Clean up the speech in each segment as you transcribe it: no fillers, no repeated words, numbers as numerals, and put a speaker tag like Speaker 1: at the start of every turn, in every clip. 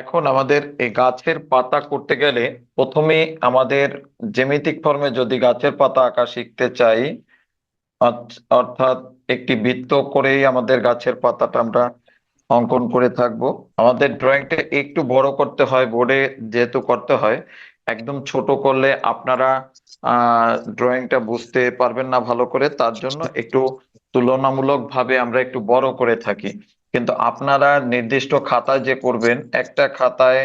Speaker 1: এখন আমাদের এই গাছের পাতা করতে গেলে প্রথমে আমাদের জ্যামিতিক ফর্মে যদি গাছের পাতা আঁকা শিখতে চাই, অর্থাৎ একটি বৃত্ত করেই আমাদের গাছের পাতাটা আমরা অঙ্কন করে থাকবো। আমাদের ড্রয়িংটা একটু বড় করতে হয়, বোর্ডে যেহেতু করতে হয়। একদম ছোট করলে আপনারা ড্রয়িংটা বুঝতে পারবেন না ভালো করে, তার জন্য একটু তুলনামূলক ভাবে আমরা একটু বড় করে থাকি। কিন্তু আপনারা নির্দিষ্ট খাতায় যে করবেন, একটা খাতায়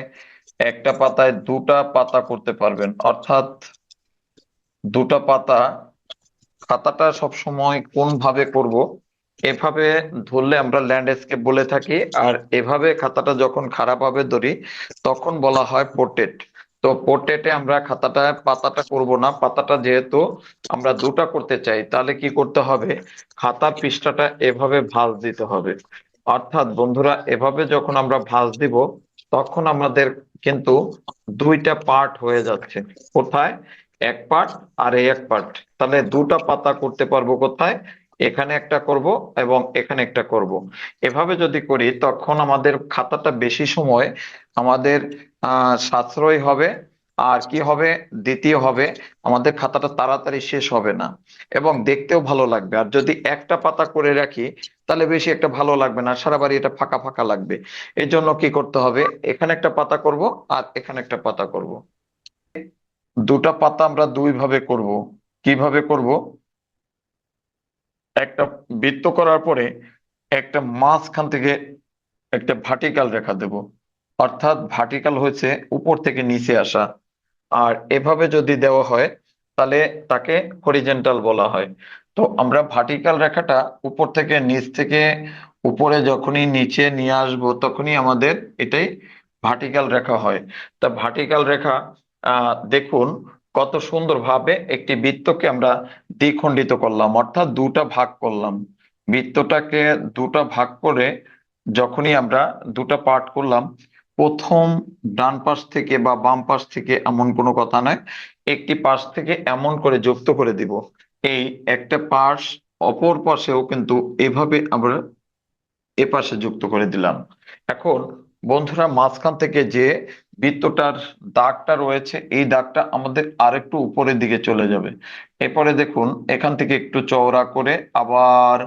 Speaker 1: একটা পাতায় দুটা পাতা করতে পারবেন, অর্থাৎ দুটা পাতা। খাতাটা সব সময় কোন ভাবে করব, এভাবে ধরলে আমরা ল্যান্ডস্কেপ বলে থাকি, আর এভাবে খাতাটা যখন খারাপ ভাবে ধরি তখন বলা হয় পোর্ট্রেট। তো পোর্ট্রেটে আমরা খাতাটা পাতাটা করব না, পাতাটা যেহেতু আমরা দুটা করতে চাই তাহলে কি করতে হবে, খাতার পৃষ্ঠাটা এভাবে ভাঁজ দিতে হবে। অর্থাৎ বন্ধুরা, এভাবে যখন আমরা ভাঁজ দিব তখন আমাদের কিন্তু দুইটা পার্ট হয়ে যাচ্ছে। কোথায়? এক পার্ট আর এই এক পার্ট। তাহলে দুটা পাতা করতে পারবো কোথায়? এখানে একটা করব এবং এখানে একটা করব। এভাবে যদি করি তখন আমাদের খাতাটা বেশি সময় আমাদের সাশ্রয় হবে। আর কি হবে, দ্বিতীয় হবে, আমাদের খাতাটা তাড়াতাড়ি শেষ হবে না এবং দেখতেও ভালো লাগবে। আর যদি একটা পাতা করে রাখি তাহলে বেশি একটা ভালো লাগবে না, সারা বাড়ি এটা ফাঁকা ফাঁকা লাগবে। এই জন্য কি করতে হবে, এখানে একটা পাতা করব আর এখানে একটা পাতা করব। দুটা পাতা আমরা দুই ভাবে করব। কিভাবে করব? একটা বৃত্ত করার পরে একটা মাঝখান থেকে একটা ভার্টিক্যাল রেখা দেব। অর্থাৎ ভার্টিক্যাল হয়েছে উপর থেকে নিচে আসা। আর এভাবে যদি দেওয়া হয় তাহলে তাকে হরিজেন্টাল বলা হয়। তো আমরা ভার্টিক্যাল রেখাটা উপর থেকে নিচ থেকে উপরে যখনই নিচে নিয়ে আসবো তখনই আমাদের এটাই ভার্টিক্যাল রেখা হয়। তা ভার্টিক্যাল রেখা দেখুন কত সুন্দরভাবে একটি বৃত্তকে আমরা দ্বিখণ্ডিত করলাম, অর্থাৎ দুটা ভাগ করলাম। বৃত্তটাকে দুটা ভাগ করে যখনই আমরা দুটা পার্ট করলাম, প্রথম ডান পাশ থেকে বা বাম পাশ থেকে এমন কোনো কথা নয়, একটি পাশ থেকে এমন করে যুক্ত করে দিব। এই একটা পাশ অপর পাশেও কিন্তু এভাবে আমরা এ পাশে যুক্ত করে দিলাম। এখন বন্ধুরা, মাঝখান থেকে যে বৃত্তটার দাগটা রয়েছে এই দাগটা আমাদের আরেকটু উপরের দিকে চলে যাবে। এরপরে দেখুন এখান থেকে একটু চওড়া করে আবার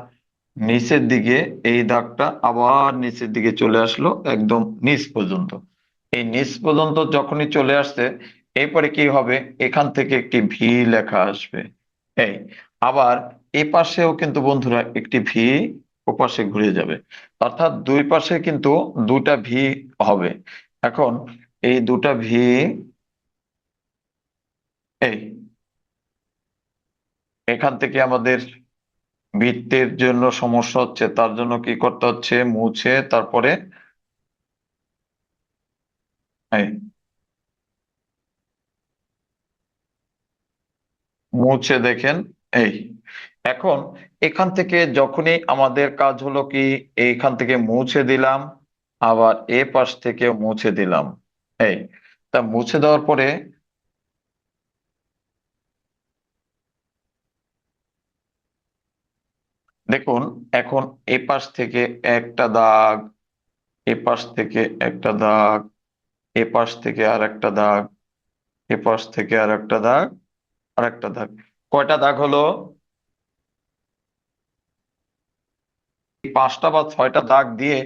Speaker 1: নিচের দিকে এই দাগটা আবার নিচের দিকে চলে আসলো একদম নিচ পর্যন্ত। এই নিচ পর্যন্ত যখনই চলে আসছে, এরপরে কি হবে, এখান থেকে একটি ভি লেখা আসবে। এই আবার এ পাশেও কিন্তু বন্ধুরা একটি ভি ওপাশে ঘুরে যাবে। অর্থাৎ দুই পাশে কিন্তু দুটা ভি হবে। এখন এই দুটা ভি, এই এখান থেকে আমাদের বৃত্তের জন্য সমস্যা হচ্ছে, তার জন্য কি করতে হচ্ছে, মুছে তারপরে এই মুছে দেখেন। এই এখন এখান থেকে যখনই আমাদের কাজ হলো কি, এইখান থেকে মুছে দিলাম, আবার এ পাশ থেকে মুছে দিলাম। এই তা মুছে দেওয়ার পরে দেখুন এখন এ পাশ থেকে একটা দাগ, এ পাশ থেকে একটা দাগ, এ পাশ থেকে আর একটা দাগ, এ পাশ থেকে আর একটা দাগ, আর একটা দাগ। কয়টা দাগ হলো? পাঁচটা বা ছয়টা দাগ দিয়ে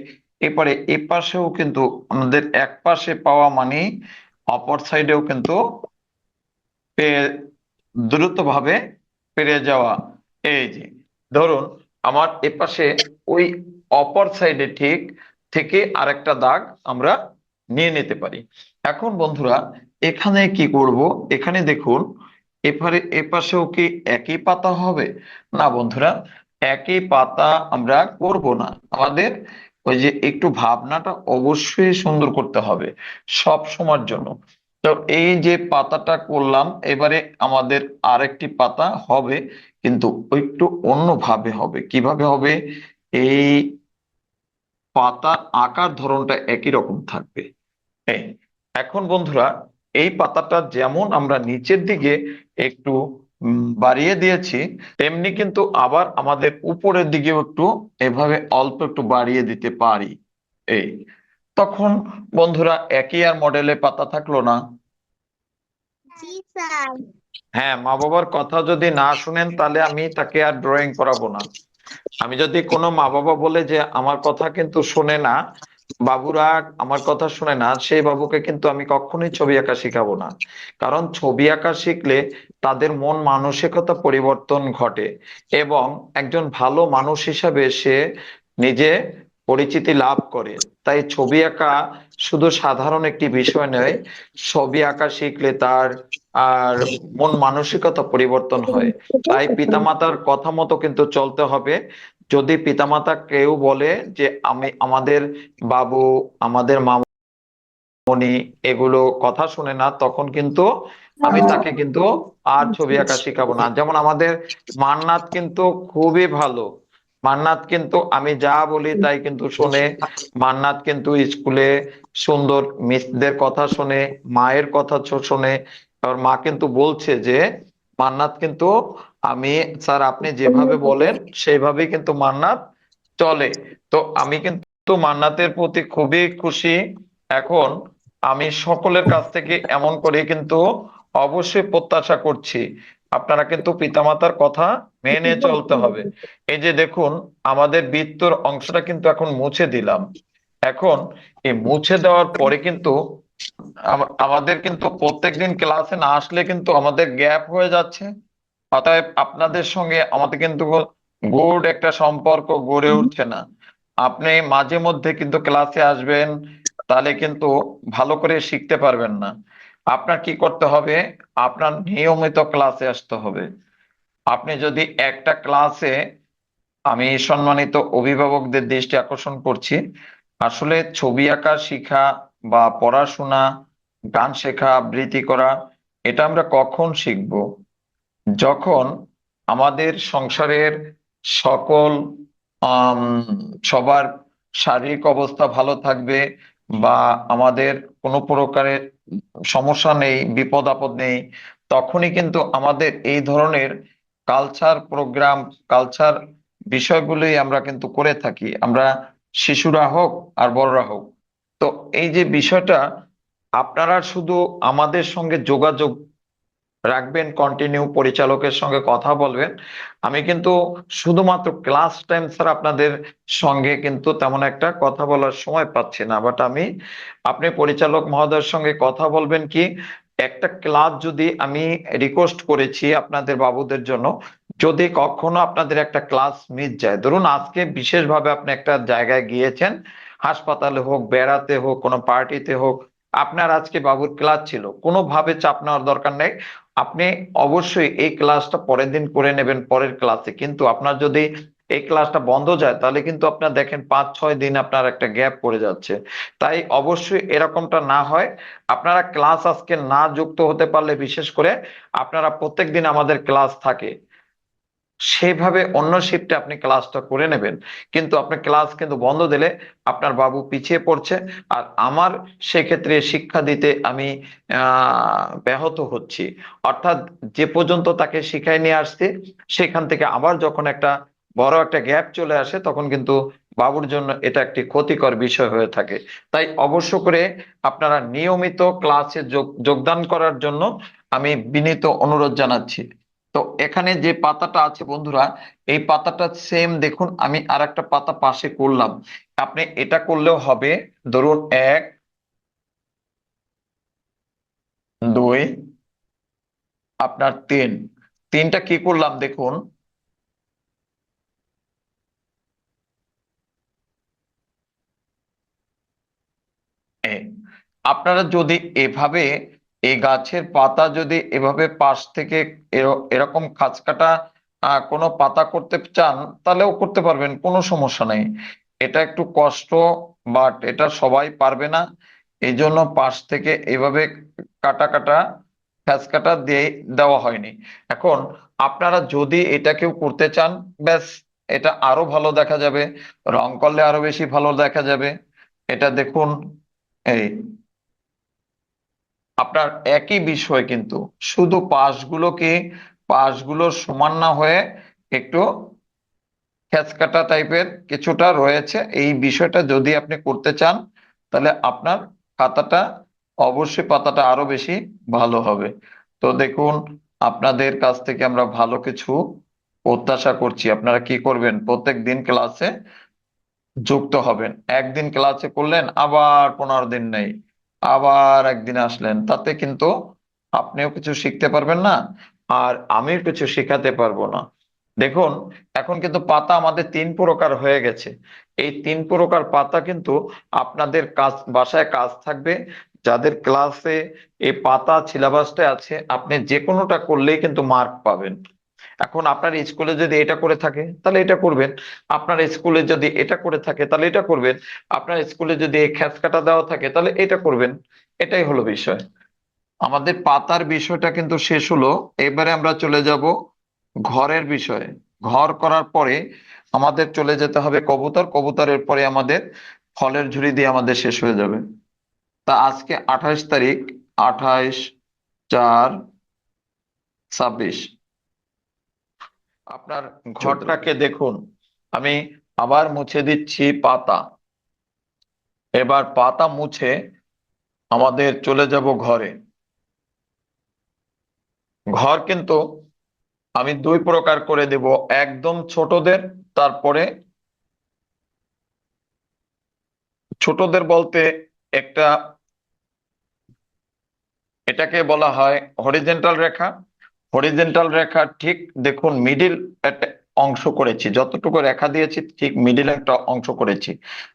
Speaker 1: এরপরে এ পাশেও কিন্তু আমাদের এক পাশে পাওয়া মানে অপর সাইডেও কিন্তু দ্রুত ভাবে পেরে যাওয়া। এই যে ধরুন আমার এ পাশে ওই অপর সাইডে ঠিক থেকে আরেকটা দাগ আমরা নিয়ে নিতে পারি। এখন বন্ধুরা, এখানে কি করব, এখানে দেখুন এপারে এ পাশেও কি একই পাতা হবে? না বন্ধুরা, একই পাতা আমরা করব না। আমাদের ওই যে একটু ভাবনাটা অবশ্যই সুন্দর করতে হবে সব সময়ের জন্য। তো এই যে পাতাটা করলাম, এবারে আমাদের আরেকটি পাতা হবে, কিন্তু একটু অন্যভাবে হবে। কিভাবে হবে? এই পাতা আকার ধরনটা একই রকম থাকবে। এই এখন বন্ধুরা, এই পাতাটা যেমন আমরা নিচের দিকে একটু বাড়িয়ে দিয়েছি, তেমনি কিন্তু আবার আমাদের উপরের দিকেও একটু এভাবে অল্প একটু বাড়িয়ে দিতে পারি। এই তখন বন্ধুরা একই আর মডেলে পাতা থাকলো না।
Speaker 2: জি স্যার।
Speaker 1: হ্যাঁ, মা বাবার কথা যদি না শুনেন তাহলে আমি তাকে আর ড্রয়িং করাবো না। আমি যদি কোনো মা বাবা বলে যে আমার কথা কিন্তু শোনে না, বাবুরা আমার কথা শুনে না, সেই বাবুকে কিন্তু আমি কখনোই ছবি আঁকা শিখাবো না। কারণ ছবি আঁকা শিখলে তাদের মন মানসিকতা পরিবর্তন ঘটে এবং একজন ভালো মানুষ হিসাবে সে নিজে পরিচিতি লাভ করে। তাই ছবি আঁকা শুধু সাধারণ একটি বিষয় নয়, ছবি আঁকা শিখলে তার আর মন মানসিকতা পরিবর্তন হয়। তাই পিতামাতার কথা মতো কিন্তু চলতে হবে। যদি পিতামাতা কেউ বলে যে আমাদের বাবু, আমাদের মামনি এগুলো কথা শুনে না, তখন কিন্তু আমি তাকে কিন্তু আর ছবি আঁকা শিখাবো না। যেমন আমাদের মান্নাত কিন্তু খুবই ভালো। মান্নাত কিন্তু আমি যা বলি তাই কিন্তু শোনে। মান্নাত কিন্তু স্কুলে সুন্দর মিসদের কথা শোনে, মায়ের কথা শোনে। আর মা কিন্তু বলছে যে মান্নাত কিন্তু, আমি স্যার আপনি যেভাবে বলেন সেইভাবেই কিন্তু মান্নাত চলে। তো আমি কিন্তু মান্নাতের প্রতি খুবই খুশি। এখন আমি সকলের কাছ থেকে এমন করে কিন্তু অবশ্যই প্রত্যাশা করছি, আপনারা কিন্তু পিতামাতার কথা মেনে চলতে হবে। এই যে দেখুন, আমাদের বৃত্তর অংশটা কিন্তু এখন মুছে দিলাম। এখন এই মুছে দেওয়ার পরে কিন্তু আমাদের কিন্তু প্রত্যেকদিন ক্লাসে না আসলে কিন্তু আমাদের গ্যাপ হয়ে যাচ্ছে। অতএব আপনাদের সঙ্গে আমাদের কিন্তু গুড একটা সম্পর্ক গড়ে উঠছে না। আপনি মাঝে মধ্যে কিন্তু ক্লাসে আসবেন, তাহলে কিন্তু ভালো করে শিখতে পারবেন না। আপনার কি করতে হবে? আপনার নিয়মিত ক্লাসে আসতে হবে। আপনি যদি একটা ক্লাসে, আমি সম্মানিত অভিভাবকদের দৃষ্টি আকর্ষণ করছি, আসলে ছবি আঁকা শেখা বা পড়াশোনা, গান শেখা, আবৃত্তি করা, এটা আমরা কখন শিখবো? যখন আমাদের সংসারের সকল আম, সবার শারীরিক অবস্থা ভালো থাকবে, বা আমাদের কোনো প্রকারের সমস্যা নেই, বিপদ আপদ নেই, তখনই কিন্তু আমাদের এই ধরনের কালচার প্রোগ্রাম, কালচার বিষয়গুলোই আমরা কিন্তু করে থাকি, আমরা শিশুরা হোক আর বড়রা হোক। তো এই যে বিষয়টা, আপনারা শুধু আমাদের সঙ্গে যোগাযোগ রাখবেন, কন্টিনিউ পরিচালকের সঙ্গে কথা বলবেন। আমি কিন্তু শুধুমাত্র ক্লাস টাইম স্যার আপনাদের সঙ্গে কিন্তু তেমন একটা কথা বলার সময় পাচ্ছি না, বাট আপনি পরিচালক মহোদয়ের সঙ্গে কথা বলবেন কি, একটা ক্লাস যদি আমি রিকোয়েস্ট করেছি আপনাদের বাবুদের জন্য, যদি কখনো আপনাদের একটা ক্লাস মিস যায়, ধরুন আজকে বিশেষভাবে আপনি একটা জায়গায় গিয়েছেন, হাসপাতালে হোক, বেড়াতে হোক, কোনো পার্টিতে হোক, আপনার আজকে বাবুর ক্লাস ছিল, কোনোভাবে চাপ নেওয়ার দরকার নেই। আপনি অবশ্যই এই ক্লাসটা পরের দিন করে নেবেন পরের ক্লাসে। কিন্তু আপনার যদি এই ক্লাসটা বন্ধ যায়, তাহলে কিন্তু আপনার দেখেন 5-6 দিন আপনার একটা গ্যাপ পড়ে যাচ্ছে। তাই অবশ্যই এরকমটা না হয়। আপনারা ক্লাস আজকে না যুক্ত হতে পারলে, বিশেষ করে আপনারা প্রত্যেক দিন আমাদের ক্লাস থাকে, সেভাবে অন্য শিফটে আপনি ক্লাসটা করে নেবেন। কিন্তু আপনি ক্লাস কিন্তু বন্ধ দিলে আপনার বাবু পিছিয়ে পড়ছে, আর আমার সেক্ষেত্রে শিক্ষা দিতে আমি ব্যাহত হচ্ছি। অর্থাৎ যে পর্যন্ত তাকে শিখাই নিয়ে আসছে, সেখান থেকে আবার যখন একটা বড় একটা গ্যাপ চলে আসে, তখন কিন্তু বাবুর জন্য এটা একটি ক্ষতিকর বিষয় হয়ে থাকে। তাই অবশ্য করে আপনারা নিয়মিত ক্লাসে যোগদান করার জন্য আমি বিনীত অনুরোধ জানাচ্ছি। তো এখানে যে পাতাটা আছে বন্ধুরা, এই পাতাটা সেম দেখুন, আমি আর একটা পাতা পাশে করলাম। আপনি এটা করলেও হবে। ধরুন 1, 2, আপনার 3, তিনটা কি করলাম দেখুন। এই, আপনারা যদি এভাবে এই গাছের পাতা যদি এভাবে পাশ থেকে এরকম খাঁজ কাটা কোনো পাতা করতে চান, তাহলেও করতে পারবেন, কোনো সমস্যা নেই। এটা একটু কষ্ট, বাট এটা সবাই পারবে না। এই জন্য পাশ থেকে এভাবে কাটা কাটা খাঁজ কাটা দিয়ে দেওয়া হয়নি। এখন আপনারা যদি এটা কেউ করতে চান, ব্যাস, এটা আরো ভালো দেখা যাবে, রং করলে আরো বেশি ভালো দেখা যাবে। এটা দেখুন, এই আপনার একই বিষয় কিন্তু, শুধু পাশগুলো সমান না হয়ে একটু খেচকাটা টাইপের কিছুটা রয়েছে। এই বিষয়টা যদি আপনি করতে চান, তাহলে আপনার খাতাটা অবশ্যই পাতাটা আরো বেশি ভালো হবে। তো দেখুন, আপনাদের কাছ থেকে আমরা ভালো কিছু প্রত্যাশা করছি। আপনারা কি করবেন, প্রত্যেক দিন ক্লাসে যুক্ত হবেন। একদিন ক্লাসে করলেন, আবার 15 দিন নেই, আবার একদিন আসলেন, তাতে কিন্তু আপনিও কিছু শিখতে পারবেন না, আর আমিও কিছু শেখাতে পারবো না। দেখুন, এখন কিন্তু পাতা আমাদের 3 প্রকার হয়ে গেছে। এই 3 প্রকার পাতা কিন্তু আপনাদের কাজ, বাসায় কাজ থাকবে। যাদের ক্লাসে এই পাতা সিলেবাসটা আছে, আপনি যে কোনোটা করলেই কিন্তু মার্ক পাবেন। এখন আপনার স্কুলে যদি এটা করে থাকে তাহলে এটা করবেন, আপনার স্কুলে যদি এটা করে থাকে তাহলে এটা করবেন, আপনার স্কুলে যদি এই খ্যাচ কাটা দেওয়া থাকে তাহলে এটা করবেন। এটাই হলো বিষয়। আমাদের পাতার বিষয়টা কিন্তু শেষ হলো। এবারে আমরা চলে যাব ঘরের বিষয়ে। ঘর করার পরে আমাদের চলে যেতে হবে কবুতর, কবুতরের পরে আমাদের ফলের ঝুড়ি দিয়ে আমাদের শেষ হয়ে যাবে। তা আজকে 28 তারিখ, 28/4/26। আপনার
Speaker 3: 14।
Speaker 1: ঘরটাকে দেখুন, আমি আবার মুছে দিচ্ছি পাতা। এবার পাতা মুছে আমাদের চলে যাব ঘরে। ঘর কিন্তু আমি 2 প্রকার করে দেব, একদম ছোটদের, তারপরে ছোটদের বলতে একটা, এটাকে বলা হয় হরিজেন্টাল রেখা। হরিজেন্টাল রেখা ঠিক দেখুন মিডিল একটা অংশ করেছি, যতটুকু রেখা দিয়েছি ঠিক মিডিল একটা অংশ করেছি।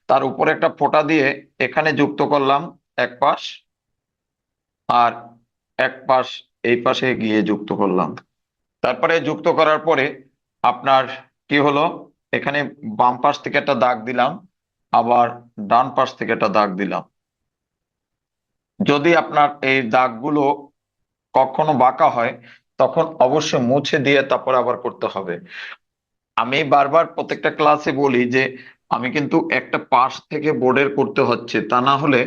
Speaker 1: তার উপরে একটা ফোঁটা দিয়ে এখানে যুক্ত করলাম এক পাশ, আর এক পাশ এই পাশে গিয়ে যুক্ত করলাম। তারপরে যুক্ত করার পরে আপনার কি হলো, এখানে বাম পাশ থেকে একটা দাগ দিলাম, আবার ডান পাশ থেকে একটা দাগ দিলাম। যদি আপনার এই দাগগুলো কখনো বাঁকা হয়, তখন অবশ্যই মুছে দিয়ে তারপর আবার করতে হবে। আমি বারবার প্রত্যেকটা ক্লাসে বলি যে আমি কিন্তু একটা পাশ থেকে বোর্ডের করতে হচ্ছে, তা না হলে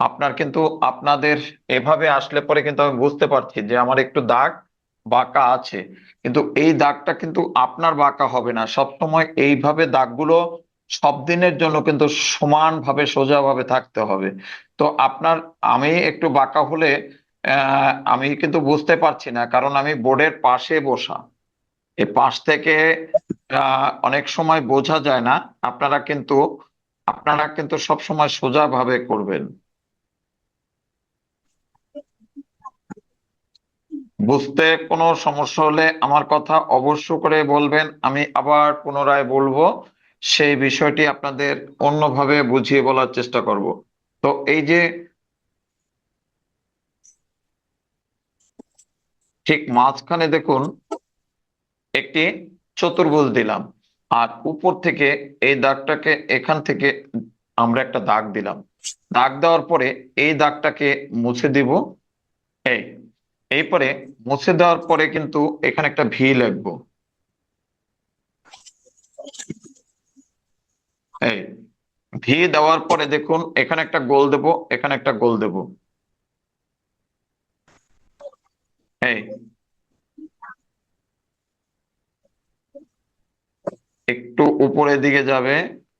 Speaker 1: আপনার কিন্তু, আপনাদের এভাবে আসলে পরে কিন্তু আমি বুঝতে পারছি যে আমার একটু দাগ বাঁকা আছে, কিন্তু এই দাগটা কিন্তু আপনার বাঁকা হবে না। সব সময় এইভাবে দাগগুলো সব দিনের জন্য কিন্তু সমানভাবে সোজাভাবে থাকতে হবে। তো আপনার, আমি একটু বাঁকা হলে আমি কিন্তু বুঝতে পারছি না, কারণ আমি বোর্ডের পাশে বসা, এই পাশ থেকে অনেক সময় বোঝা যায় না। আপনারা কিন্তু, আপনারা কিন্তু সব সময় সোজা ভাবে করবেন। বুঝতে কোনো সমস্যা হলে আমার কথা অবশ্য করে বলবেন, আমি আবার পুনরায় বলবো, সেই বিষয়টি আপনাদের অন্যভাবে বুঝিয়ে বলার চেষ্টা করব। তো এই যে ঠিক মাঝখানে দেখুন একটি চতুর্ভুজ দিলাম, আর উপর থেকে এই দাগটাকে, এখান থেকে আমরা একটা দাগ দিলাম। দাগ দেওয়ার পরে এই দাগটাকে মুছে দিব। এই এরপরে মুছে দেওয়ার পরে কিন্তু এখানে একটা ভি লিখবো। এই ভি দেওয়ার পরে দেখুন এখানে একটা গোল দেব, এখানে একটা গোল দেব। এই একটু উপরের দিকে যাবে,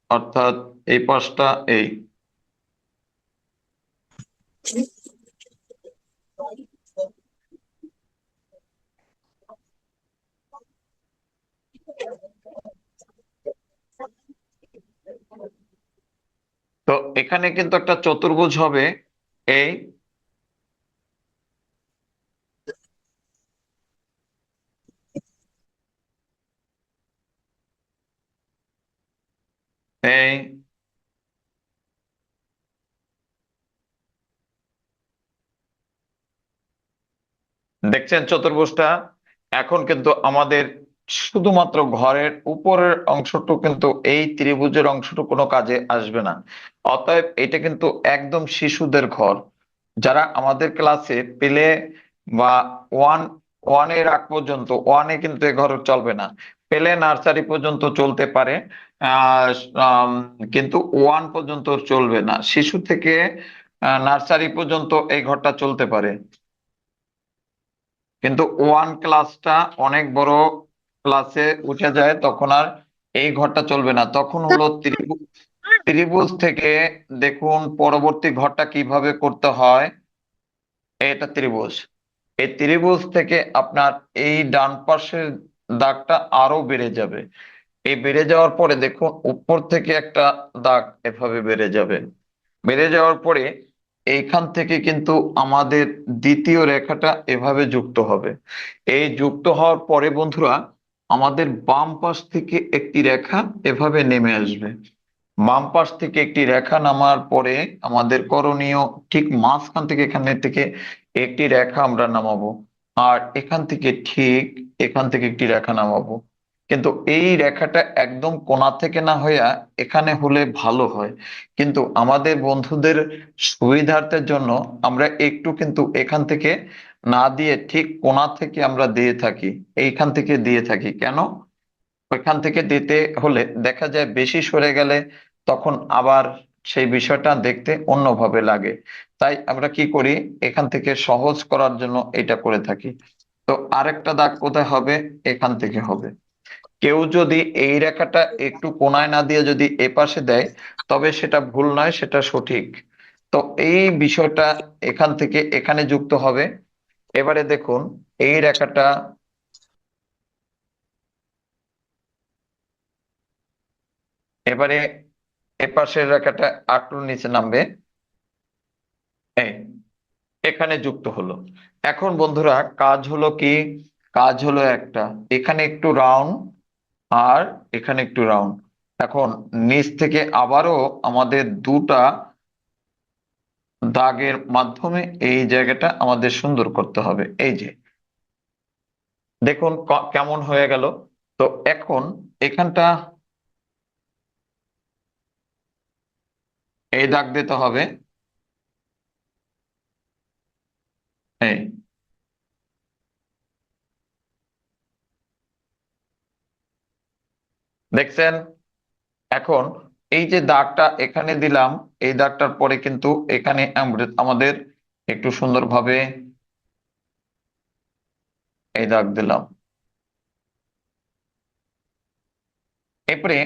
Speaker 1: অর্থাৎ এই পাশটা এই। তো এখানে কিন্তু একটা চতুর্ভুজ হবে। এই এই দেখছেন চতুর্ভুজটা? এখন কিন্তু আমাদের শুধুমাত্র ঘরের উপরের অংশটুকু, কিন্তু এই ত্রিভুজের অংশটুকু কোনো কাজে আসবে না। অতএব এটা কিন্তু একদম শিশুদের ঘর। যারা আমাদের ক্লাসে পেলে বা ওয়ান ওয়ানের আগ পর্যন্ত, ওয়ানে কিন্তু এ ঘর চলবে না। পেলে নার্সারি পর্যন্ত চলতে পারে, আহ আম, কিন্তু ওয়ান পর্যন্ত চলবে না। শিশু থেকে নার্সারি পর্যন্ত এই ঘরটা চলতে পারে, কিন্তু ওয়ান ক্লাসটা অনেক বড় ক্লাসে উঠে যায়, তখন আর এই ঘরটা চলবে না। তখন হলো ত্রিভুজ, ত্রিভুজ থেকে দেখুন পরবর্তী ঘরটা কিভাবে করতে হয়। এটা ত্রিভুজ। এই ত্রিভুজ থেকে আপনার এই ডান পাশের দাগটা আরো বেড়ে যাবে। এই বেড়ে যাওয়ার পরে দেখুন উপর থেকে একটা দাগ এভাবে বেড়ে যাবে। বেড়ে যাওয়ার পরে এইখান থেকে কিন্তু আমাদের দ্বিতীয় রেখাটা এভাবে যুক্ত হবে। এই যুক্ত হওয়ার পরে বন্ধুরা আমাদের বাম পাশ থেকে একটি রেখা এভাবে নেমে আসবে। বাম পাশ থেকে একটি রেখা নামার পরে আমাদের করণীয় ঠিক মাঝখান থেকে এখানে থেকে একটি রেখা আমরা নামাবো। আর এখান থেকে ঠিক এখান থেকে একটি রেখা নামাবো। কিন্তু এই রেখাটা একদম কোণা থেকে না হইয়া এখানে হলে ভালো হয়। কিন্তু আমাদের বন্ধুদের সুবিধার্থের জন্য আমরা একটু কিন্তু এখান থেকে না দিয়ে ঠিক কোণা থেকে আমরা দিয়ে থাকি। এইখান থেকে দিয়ে থাকি কেন? ওইখান থেকে দিতে হলে দেখা যায় বেশি সরে গেলে তখন আবার সেই বিষয়টা দেখতে অন্যভাবে লাগে। তাই আমরা কি করি, এখান থেকে সহজ করার জন্য এটা করে থাকি। তো আরেকটা দাগ কোথায় হবে? এখান থেকে হবে। কেউ যদি এই রেখাটা একটু কোণায় না দিয়ে যদি এপাশে দেয় তবে সেটা ভুল নয়, সেটা সঠিক। তো এই বিষয়টা এখান থেকে এখানে যুক্ত হবে। এবারে দেখুন এই রেখাটা এবারে এপাশের রেখাটা একটু নিচে নামবে। এই এখানে যুক্ত হলো। এখন বন্ধুরা কাজ হলো কি? কাজ হলো একটা, এখানে একটু রাউন্ড আর এখানে একটু রাউন্ড। এখন নিচ থেকে আবারও আমাদের দুটা দাগের মাধ্যমে এই জায়গাটা আমাদের সুন্দর করতে হবে। এই যে দেখুন কেমন হয়ে গেল। তো এখন এখানটা এই দাগ দিতে হবে। এই দেখছেন? এখন এই যে দাগটা এখানে দিলাম, এই দাগটার পরে কিন্তু এখানে আমাদের একটু সুন্দরভাবে এই দাগ দিলাম। এরপরে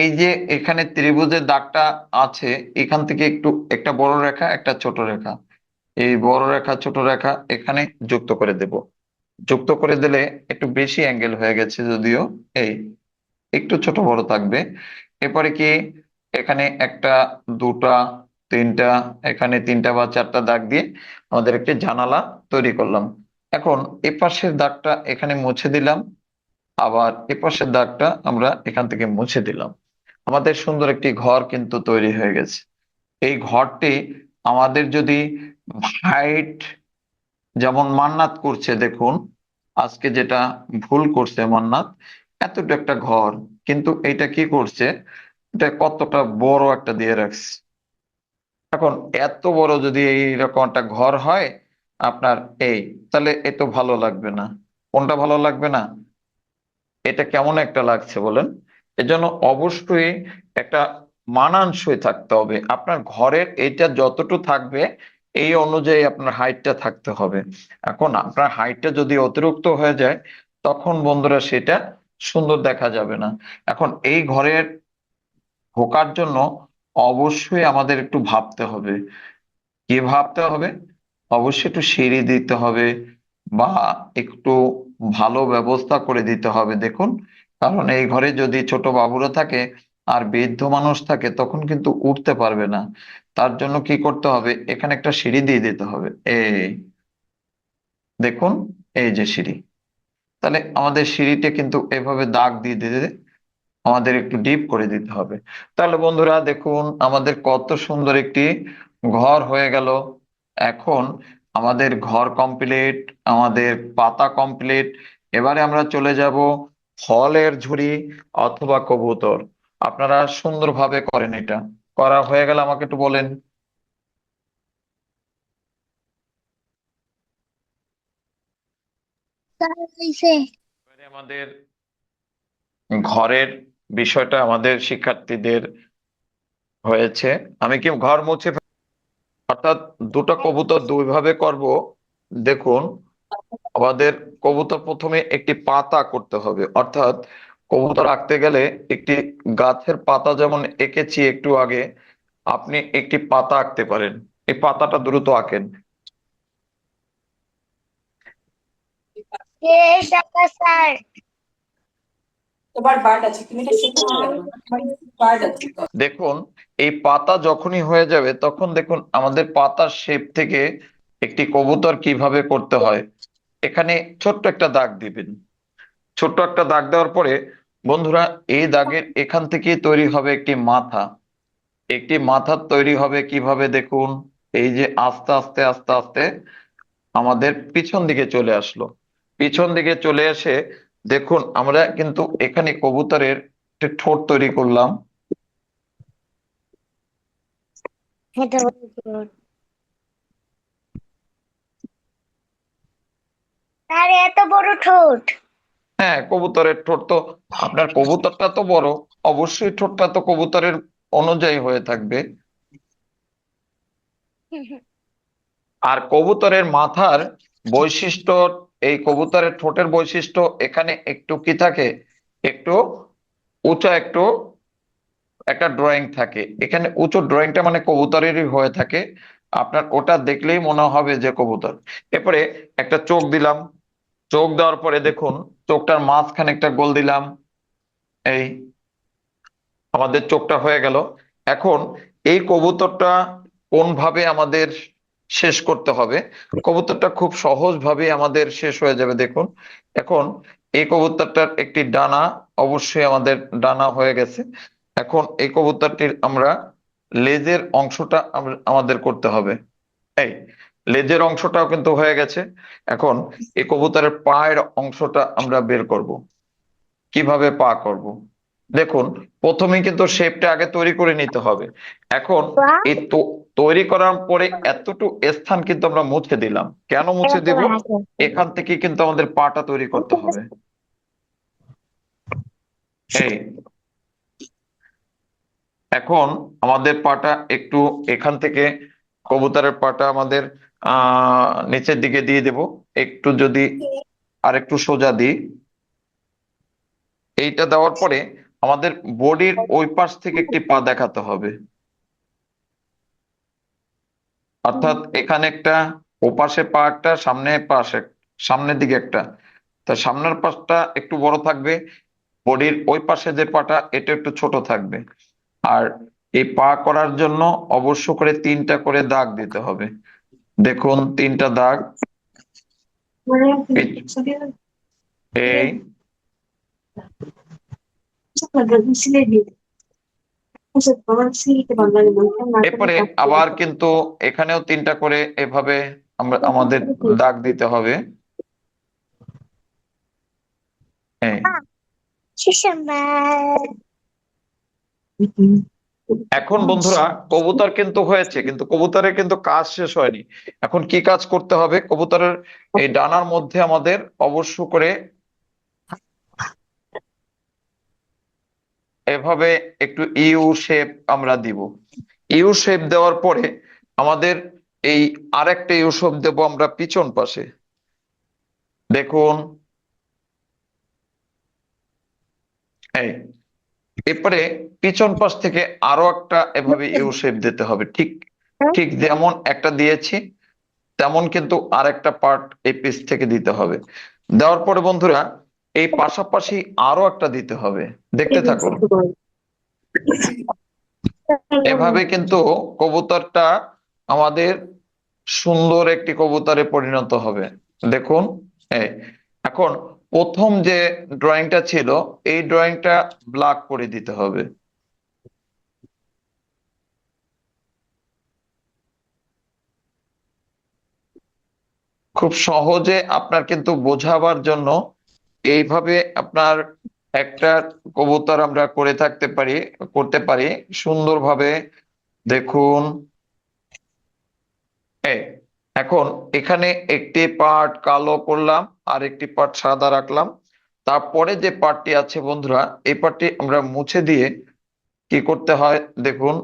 Speaker 1: এই যে এখানে ত্রিভুজের দাগটা আছে, এখান থেকে একটু একটা বড় রেখা একটা ছোট রেখা, এই বড় রেখা ছোট রেখা এখানে যুক্ত করে দেব। যুক্ত করে দিলে একটু বেশি অ্যাঙ্গেল হয়ে গেছে যদিও, এই একটু ছোট বড় থাকবে। এরপরে কি এখানে একটা, দুটা, তিনটা, এখানে তিনটা বা চারটা দাগ দিয়ে আমাদের একটি জানালা তৈরি করলাম। এখন এপাশের দাগটা এখানে মুছে দিলাম, আবার এপাশের দাগটা আমরা এখান থেকে মুছে দিলাম। আমাদের সুন্দর একটি ঘর কিন্তু তৈরি হয়ে গেছে। এই ঘরটি আমাদের যদি হাইট, যেমন মান্নাত করছে দেখুন, আজকে যেটা ভুল করছে মান্নাত, এতটা একটা ঘর, কিন্তু এটা কি করছে, এটা কতটা বড় একটা দিয়ে রাখছে। এখন এত বড় যদি এইরকম একটা ঘর হয় আপনার, এই তাহলে এ তো ভালো লাগবে না। কোনটা ভালো লাগবে না? এটা কেমন একটা লাগছে বলেন? এজন্য অবশ্যই একটা মানানসই থাকতে হবে। আপনার ঘরের এটা যতটুকু থাকবে এই অনুযায়ী আপনার হাইটটা থাকতে হবে। এখন আপনার হাইটটা যদি অতিরিক্ত হয়ে যায় তখন বন্ধুরা সেটা সুন্দর দেখা যাবে না। এখন এই ঘরের ঢোকার জন্য অবশ্যই আমাদের একটু ভাবতে হবে। কি ভাবতে হবে? অবশ্যই একটু সিঁড়ি দিতে হবে বা একটু ভালো ব্যবস্থা করে দিতে হবে দেখুন। কারণ এই ঘরে যদি ছোট বাবুরা থাকে আর বৃদ্ধ মানুষ থাকে তখন কিন্তু উঠতে পারবে না। তার জন্য কি করতে হবে, এখানে একটা সিঁড়ি দিয়ে দিতে হবে। এই দেখুন, এই যে সিঁড়ি, তাহলে আমাদের সিঁড়িটা কিন্তু এভাবে দাগ দিয়ে দিতে আমাদের একটু ডিপ করে দিতে হবে। তাহলে বন্ধুরা দেখুন আমাদের কত সুন্দর একটি ঘর হয়ে গেল। এখন আমাদের ঘর কমপ্লিট, আমাদের পাতা কমপ্লিট। এবারে আমরা চলে যাব ফলের ঝুড়ি অথবা কবুতর। আপনারা সুন্দরভাবে করেন, এটা করা হয়ে গেলে আমাকে একটু বলেন।
Speaker 2: হইছে।
Speaker 1: এবারে আমাদের ঘরের বিষয়টা আমাদের শিক্ষার্থীদের হয়েছে। আমি কি ঘর মুছে অর্থাৎ দুটো কবুতর দুই ভাবে করব। দেখুন আমাদের কবুতর প্রথমে একটি পাতা করতে হবে, অর্থাৎ কবুতর আঁকতে গেলে একটি গাছের পাতা যেমন এঁকেছি একটু আগে, আপনি একটি পাতা আঁকতে পারেন। এই পাতাটা দ্রুত আঁকেন।
Speaker 2: স্যার।
Speaker 3: তোমার বার্ড আছে, তুমি এটা শেখো না কেন? তোমার বার্ড আছে।
Speaker 1: দেখুন, এই পাতা যখনই হয়ে যাবে তখন দেখুন আমাদের পাতার শেপ থেকে একটি কবুতর কিভাবে করতে হয়। এখানে ছোট্ট একটা দাগ দিবেন। ছোট্ট একটা দাগ দেওয়ার পরে বন্ধুরা, এই দাগের এখান থেকেই তৈরি হবে একটি মাথা। একটি মাথা তৈরি হবে কিভাবে দেখুন, এই যে আস্তে আস্তে আস্তে আস্তে আমাদের পিছন দিকে চলে আসলো। পিছন দিকে চলে এসে দেখুন আমরা কিন্তু এখানে কবুতরের একটি ঠোঁট তৈরি করলাম।
Speaker 2: এটা বলুন। স্যার এত বড় ঠোঁট।
Speaker 1: হ্যাঁ, কবুতরের ঠোঁট তো, আপনার কবুতরটা তো বড়, অবশ্যই ঠোঁটটা তো কবুতরের অনুযায়ী হয়ে থাকবে। আর কবুতরের মাথার বৈশিষ্ট্য, এই কবুতরের ঠোঁটের বৈশিষ্ট্য এখানে একটু কি থাকে, একটু উঁচা, একটু একটা ড্রয়িং থাকে এখানে। উঁচু ড্রয়িংটা মানে কবুতরেরই হয়ে থাকে। আপনার ওটা দেখলেই মনে হবে যে কবুতর। এরপরে একটা চোখ দিলাম। চোখ দেওয়ার পরে দেখুন চোখটার মাঝখানে একটা গোল দিলাম। এই আমাদের চোখটা হয়ে গেল। এখন এই কবুতরটা কোন ভাবে আমাদের শেষ করতে হবে? কবুতরটা খুব সহজ ভাবে আমাদের শেষ হয়ে যাবে। দেখুন এখন এই কবুতরটার একটি ডানা, অবশ্যই আমাদের ডানা হয়ে গেছে। এখন এই কবুতরটির আমরা লেজের অংশটা আমাদের করতে হবে। এই লেজের অংশটাও কিন্তু হয়ে গেছে। এখন এই কবুতরের পায়ের অংশটা আমরা বের করব। কিভাবে পা করব? দেখুন, প্রথমেই কিন্তু শেপটা আগে তৈরি করে নিতে হবে। এখন এই তৈরি করার পরে এতটুকু স্থান কিন্তু আমরা মুছে দিলাম। কেন মুছে দেব? এখান থেকে কিন্তু আমাদের পাটা তৈরি করতে হবে। এই এখন আমাদের পাটা একটু এখান থেকে, কবুতরের পাটা আমাদের নিচের দিকে দিয়ে দেব। একটু যদি আর একটু সোজা দিই, এইটা দেওয়ার পরে আমাদের বডির ওই পাশ থেকে একটি পা দেখাতে হবে। অর্থাৎ এখানে একটা, ওপাশে পা একটা, সামনে পাশে, সামনের দিকে একটা। তা সামনের পাশটা একটু বড় থাকবে, বডির ওই পাশে যে পাটা এটা একটু ছোট থাকবে। আর এই পা করার জন্য অবশ্য করে 3টা করে দাগ দিতে হবে। দেখুন 3টা দাগ। এই এরপরে আবার কিন্তু এখানেও 3টা করে এভাবে আমরা আমাদের দাগ দিতে হবে। এই এখন বন্ধুরা কবুতর কিন্তু হয়েছে, কিন্তু কবুতরের কিন্তু কাজ শেষ হয়নি। এখন কি কাজ করতে হবে? কবুতরের এই ডানার মধ্যে আমাদের অবশ্য করে এভাবে একটু ইউ শেপ আমরা দিব। ইউ শেপ দেওয়ার পরে আমাদের এই আরেকটা ইউ শেপ দেবো আমরা পিছন পাশে। দেখুন এই, এরপরে পিছন পাশ থেকে আরো একটা এভাবে ইউ শেপ দিতে হবে। ঠিক ঠিক যেমন একটা দিয়েছি তেমন কিন্তু আরেকটা পার্ট এই পিস থেকে দিতে হবে। দেওয়ার পরে বন্ধুরা এই পাশাপাশি আরো একটা দিতে হবে। দেখতে থাকুন। এভাবে কিন্তু কবুতরটা আমাদের সুন্দর একটি কবুতরে পরিণত হবে। দেখুন এই, এখন প্রথম যে ড্রয়িংটা ছিল এই ড্রয়িংটা ব্ল্যাক করে দিতে হবে। খুব সহজে আপনার কিন্তু বোঝাবার জন্য এইভাবে আপনার একটা কবুতর আমরা করে থাকতে পারি, করতে পারি সুন্দরভাবে। দেখুন এই, এখন এখানে একটি পার্ট কালো করলাম আর একটি পার্ট সাদা রাখলাম। তারপরে যে পার্টটি আছে বন্ধুরা, এই পার্টটি আমরা মুছে দিয়ে কি করতে হয় দেখুন,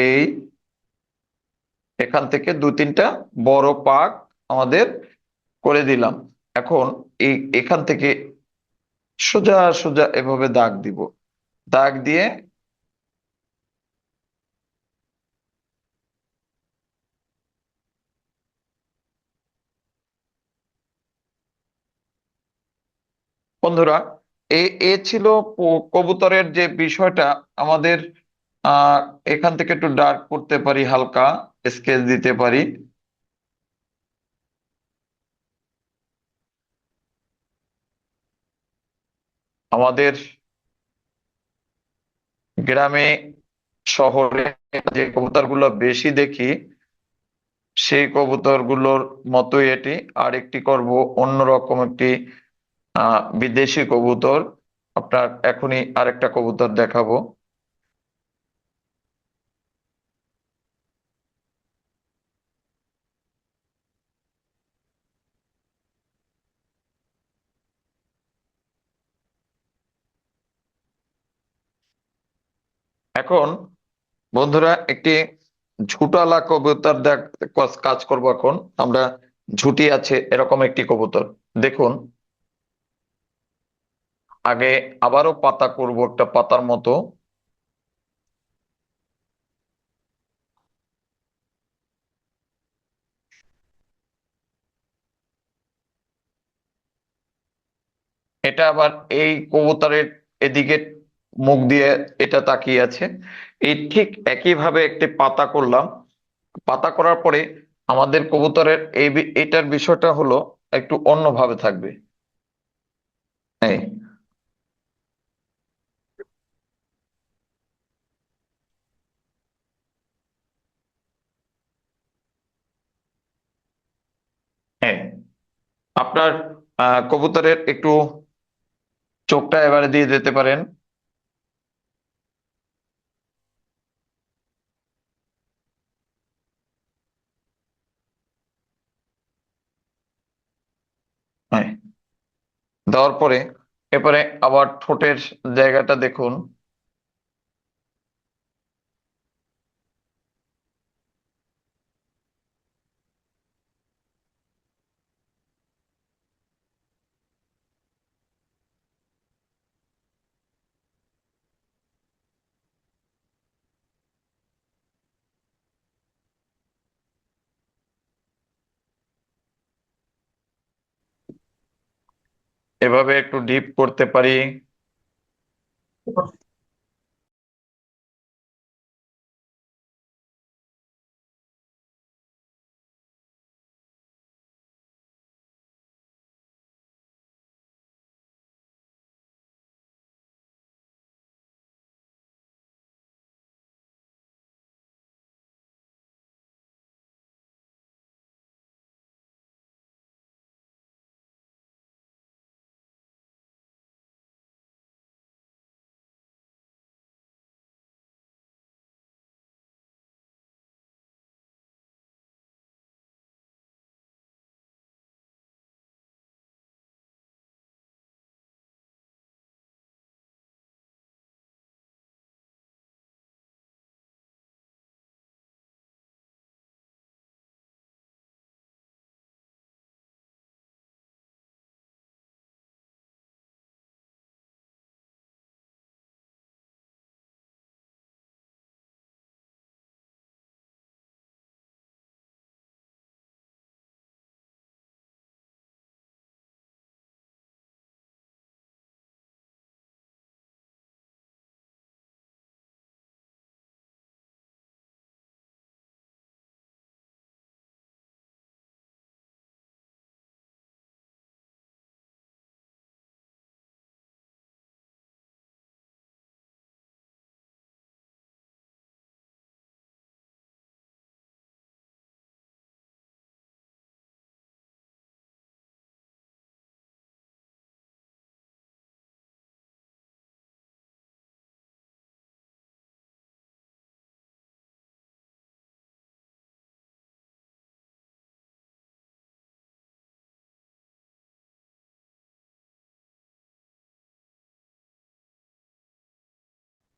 Speaker 1: এই এখান থেকে 2-3টা বড় পাক আমাদের করে দিলাম। এখন এই এখান থেকে সোজা সোজা এভাবে দাগ দিব, দাগ দিয়ে বন্ধুরা, এ এ ছিল কবুতরের যে বিষয়টা আমাদের। আহ এখান থেকে একটু ডার্ক করতে পারি, হালকা স্কেচ দিতে পারি। আমাদের গ্রামে শহরে যে কবুতরগুলো বেশি দেখি সেই কবুতরগুলোর মতোই এটি। আর একটি করব অন্যরকম একটি বিদেশি কবুতর। আপনার এখনই আরেকটা কবুতর দেখাবো। এখন বন্ধুরা একটি ঝুটালা কবুতর কাজ করব এখন আমরা। ঝুটি আছে এরকম একটি কবুতর, দেখুন। আগে আবারও পাতা করব একটা পাতার মতো। এটা আবার এই কবুতরের এদিকে মুখ দিয়ে এটা তাকিয়ে আছে। এই ঠিক একইভাবে একটি পাতা করলাম। পাতা করার পরে আমাদের কবুতরের এটার বিষয়টা হলো একটু অন্যভাবে থাকবে। হ্যাঁ, হ্যাঁ, আপনার কবুতরের একটু চোখটা এবারে দিয়ে দিতে পারেন। হ্যাঁ, দেওয়ার পরে এরপরে আবার ঠোঁটের জায়গাটা দেখুন। এভাবে একটু ডিপ করতে পারি।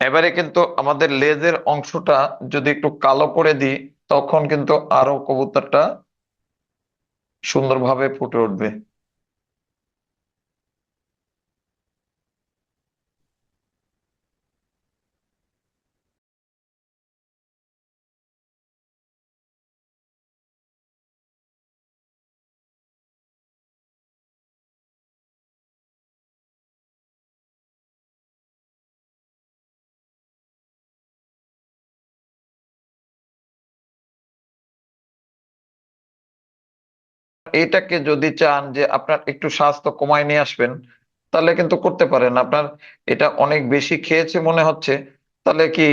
Speaker 1: এবারে কিন্তু আমাদের লেজের অংশটা যদি একটু কালো করে দিই তখন কিন্তু আরো কবুতরটা সুন্দরভাবে ফুটে উঠবে। এটাকে যদি চান যে আপনার একটু স্বাস্থ্য কমায় নিয়ে আসবেন, তাহলে কিন্তু করতে পারেন। আপনার এটা অনেক বেশি খেয়েছে মনে হচ্ছে, তাহলে কি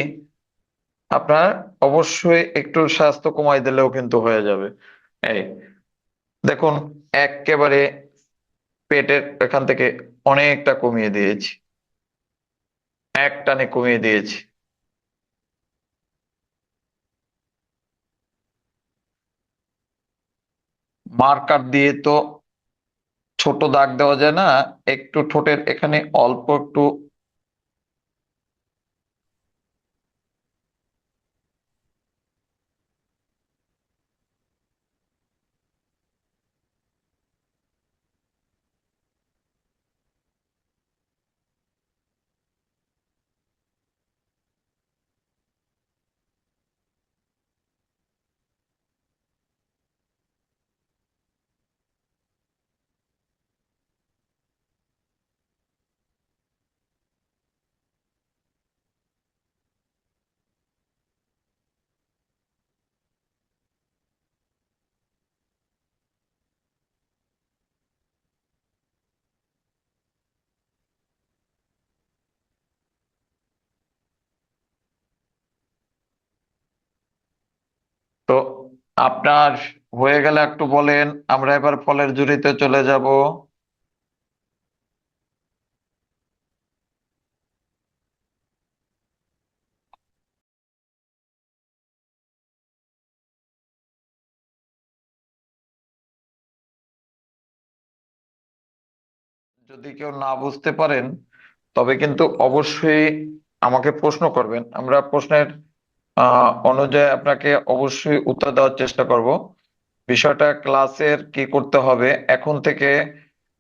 Speaker 1: আপনার অবশ্যই একটু স্বাস্থ্য কমাই দিলেও কিন্তু হয়ে যাবে। এই দেখুন, একেবারে পেটের এখান থেকে অনেকটা কমিয়ে দিয়েছি, এক টানে কমিয়ে দিয়েছি। মার্কার দিয়ে তো ছোট দাগ দেওয়া যায় না, একটু ঠোঁটের এখানে অল্প একটু। তো আপনার হয়ে গেলে একটু বলেন, আমরা এবার ফলের ঝুড়িতে চলে যাব। যদি কেউ না বুঝতে পারেন, তবে কিন্তু অবশ্যই আমাকে প্রশ্ন করবেন, আমরা প্রশ্নের অনুযায়ী আপনাকে অবশ্যই উত্তর দেওয়ার চেষ্টা করব। বিষয়টা ক্লাসের কি করতে হবে এখন থেকে,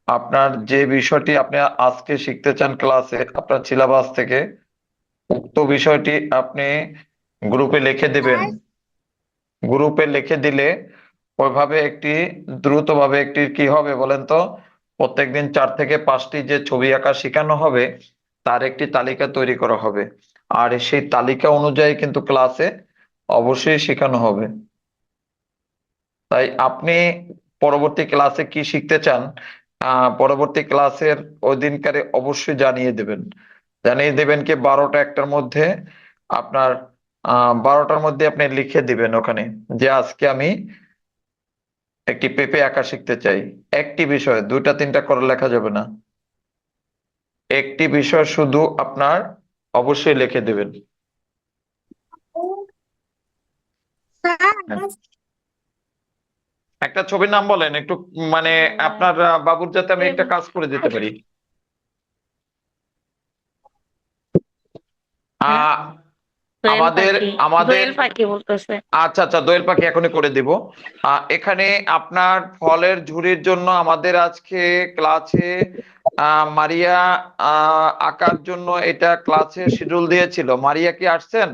Speaker 1: আপনার যে বিষয়টি আপনি আজকে শিখতে চান ক্লাসে আপনার সিলেবাস থেকে, উক্ত বিষয়টি আপনি গ্রুপে লিখে দেবেন। গ্রুপে লিখে দিলে ওইভাবে একটি দ্রুতভাবে একটি কি হবে বলেন তো, প্রত্যেকদিন 4 থেকে 5টি যে ছবি আঁকা শেখানো হবে, তার একটি তালিকা তৈরি করা হবে। আর সেই তালিকা অনুযায়ী কিন্তু ক্লাসে অবশ্যই শেখানো হবে। তাই আপনি পরবর্তী ক্লাসে কি শিখতে চান, পরবর্তী ক্লাসের ওই দিনকারে অবশ্যই জানিয়ে দেবেন। জানিয়ে দেবেন কি 12টা 1টার মধ্যে আপনার, 12টার মধ্যে আপনি লিখে দিবেন ওখানে যে আজকে আমি একটি পেঁপে আঁকা শিখতে চাই। একটি বিষয় 2টা 3টা করে লেখা যাবে না, একটি বিষয় শুধু আপনার অবশ্যই লিখে দেবেন। হ্যাঁ। একটা ছবির নাম বলেন একটু, মানে আপনার বাবুর, যাতে আমি একটা কাজ করে দিতে পারি। আহ
Speaker 4: দোয়েল
Speaker 1: আমাদের
Speaker 4: পাখি।
Speaker 1: আমাদের
Speaker 4: দোয়েল পাখি বলতেছে।
Speaker 1: আচ্ছা আচ্ছা, দোয়েল পাখি এখনই করে দিব। এখানে আপনার ফলের ঝুড়ির জন্য আমাদের আজকে ক্লাসে মারিয়া আঁকার জন্য এটা ক্লাসে শিডিউল দিয়েছিল। মারিয়া কি আসছেন?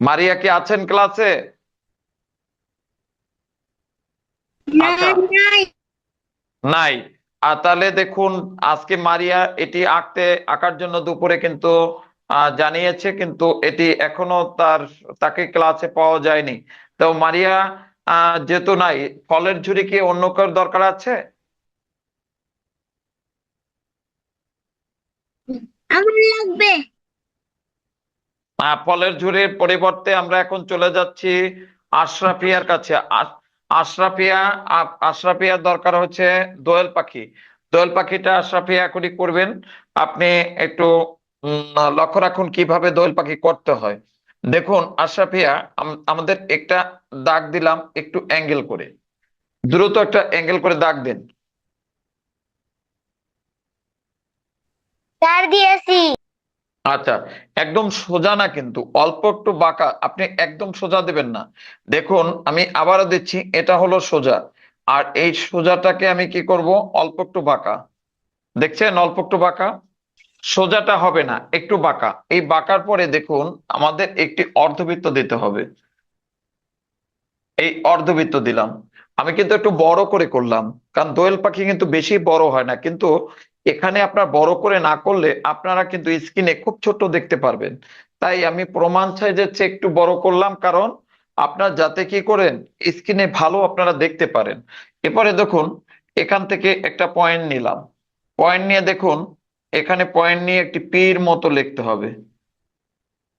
Speaker 1: মারিয়া কি আছেন ক্লাসে? আচ্ছা,
Speaker 2: নাই
Speaker 1: নাই। আর তাহলে দেখুন, আজকে মারিয়া এটি আঁকার জন্য দুপুরে কিন্তু জানিয়েছে, কিন্তু এটি এখনো তাকে ক্লাসে পাওয়া যায়নি। তো মারিয়া যেহেতু নাই, ফলের ঝুড়ি কি অন্য কার দরকার আছে?
Speaker 2: আমার লাগবে।
Speaker 1: ফলের ঝুড়ির পরিবর্তে আমরা এখন চলে যাচ্ছি আশরাফিয়ার কাছে। আশরাফিয়া, আশরাফিয়ার দরকার হচ্ছে দোয়েল পাখি। দোয়েল পাখিটা আশরাফিয়া এখনই করবেন। আপনি একটু লক্ষ্য রাখুন কিভাবে দোয়েল পাখি করতে হয়। দেখুন আশরাফিয়া, আমাদের একটা দাগ দিলাম একটু অ্যাঙ্গেল করে, দ্রুত একটা অ্যাঙ্গেল করে দাগ দিন।
Speaker 2: তার দিয়েছি।
Speaker 1: আচ্ছা, একদম সোজা না, কিন্তু অল্প একটু বাঁকা, আপনি একদম সোজা দিবেন না। দেখুন আমি আবারও দিচ্ছি, এটা হলো সোজা, আর এই সোজাটাকে আমি কি করব, অল্প একটু বাঁকা। দেখছেন, অল্প একটু বাঁকা, সোজাটা হবে না, একটু বাঁকা। এই বাঁকার পরে দেখুন আমাদের একটি অর্ধবৃত্ত দিতে হবে। এই অর্ধবৃত্ত দিলাম। আমি কিন্তু একটু বড় করে করলাম, কারণ দোয়েল পাখি কিন্তু বেশি বড় হয় না, কিন্তু এখানে আপনার বড় করে না করলে আপনারা কিন্তু স্ক্রিনে খুব ছোট দেখতে পারবেন। তাই আমি প্রমাণ সাইজের চেয়ে একটু বড় করলাম, কারণ আপনার যাতে কি করেন স্ক্রিনে ভালো আপনারা দেখতে পারেন। এরপরে দেখুন এখান থেকে একটা পয়েন্ট নিলাম, পয়েন্ট নিয়ে দেখুন এখানে পয়েন্ট নিয়ে একটি পির মতো লিখতে হবে।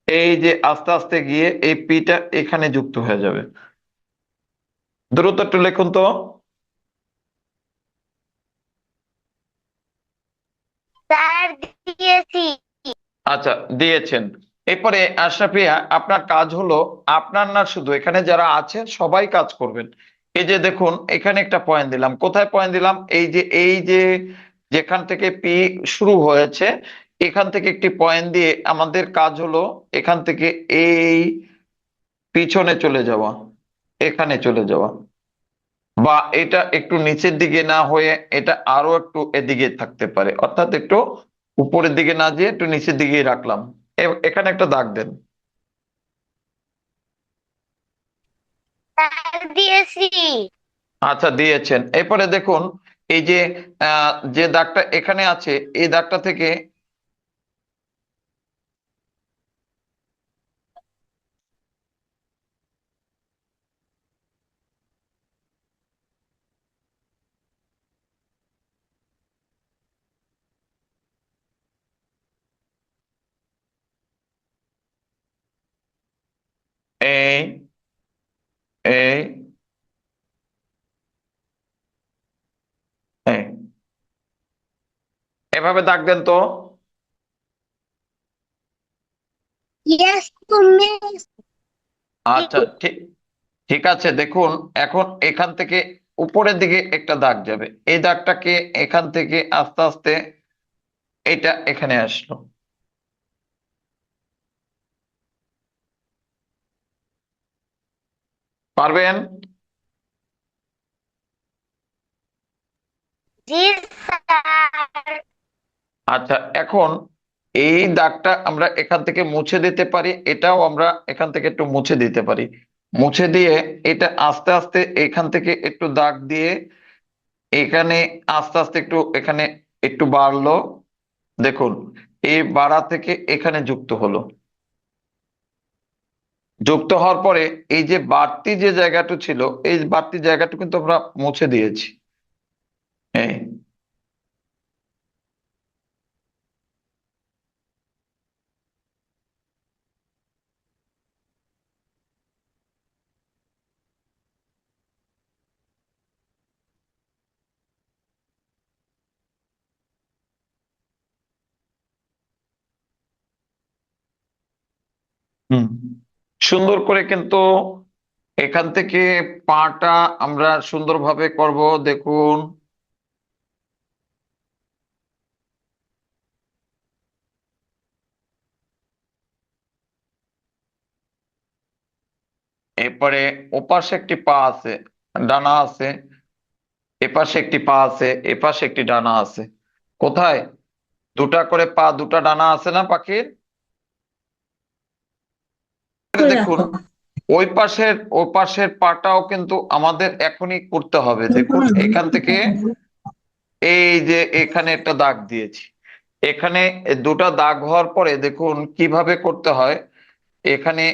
Speaker 1: এই যে আস্তে আস্তে গিয়ে এই পিটা এখানে যুক্ত হয়ে যাবে। দ্রুত একটু লিখুন তো।
Speaker 2: স্যার দিয়েছি।
Speaker 1: আচ্ছা, দিয়েছেন। এরপরে আশরাফিয়া আপনার কাজ হলো, আপনার না শুধু এখানে যারা আছেন সবাই কাজ করবেন। এই যে দেখুন এখানে একটা পয়েন্ট দিলাম, কোথায় পয়েন্ট দিলাম, এই যে যেখান থেকে পি শুরু হয়েছে এখান থেকে একটি পয়েন্ট দিয়ে আমাদের কাজ হলো এখান থেকে এই পিছনে চলে যাওয়া, এখানে চলে যাওয়া, বা এটা একটু নিচের দিকে না হয়ে এটা আরো একটু এদিকে থাকতে পারে, অর্থাৎ একটু উপরের দিকে না যেয়ে একটু নিচের দিকে রাখলাম। এখানে একটা দাগ দেন।
Speaker 2: স্যার দিয়েছি।
Speaker 1: আচ্ছা, দিয়েছেন। এরপরে দেখুন এই যে যে দাগটা এখানে আছে এই দাগটা থেকে এই এই এই এভাবে দাগ দেন তো।
Speaker 2: ইয়েস তুমি।
Speaker 1: আচ্ছা, ঠিক ঠিক আছে। দেখুন এখন এখান থেকে উপরের দিকে একটা দাগ যাবে, এই দাগটাকে এখান থেকে আস্তে আস্তে এটা এখানে আসলো। পারবেন?
Speaker 2: জি স্যার।
Speaker 1: আচ্ছা, এখন এই দাগটা আমরা এখান থেকে মুছে দিতে পারি, এটাও আমরা এখান থেকে একটু মুছে দিতে পারি। মুছে দিয়ে এটা আস্তে আস্তে এখান থেকে একটু দাগ দিয়ে এখানে আস্তে আস্তে একটু এখানে একটু বাড়লো। দেখুন এই বাড়া থেকে এখানে যুক্ত হলো। যুক্ত হওয়ার পরে এই যে বাড়তি যে জায়গাটা ছিল এই বাড়তি জায়গাটা কিন্তু আমরা মুছে দিয়েছি। এই হুম, সুন্দর করে কিন্তু এখান থেকে পাটা আমরা সুন্দরভাবে করব। দেখুন এরপরে ওপাশে একটি পা আছে, ডানা আছে, এপাশে একটি পা আছে, এপাশে একটি ডানা আছে। কোথায়? দুটা করে পা দুটা ডানা আছে না পাখির? দেখুন ওই পাশের পাটাও কিন্তু আমাদের এখনই করতে হবে। দেখুন এখান থেকে এই যে এখানে একটা দাগ দিয়েছি, এখানে দুটা দাগ হওয়ার পরে দেখুন কিভাবে করতে হয়। এখানে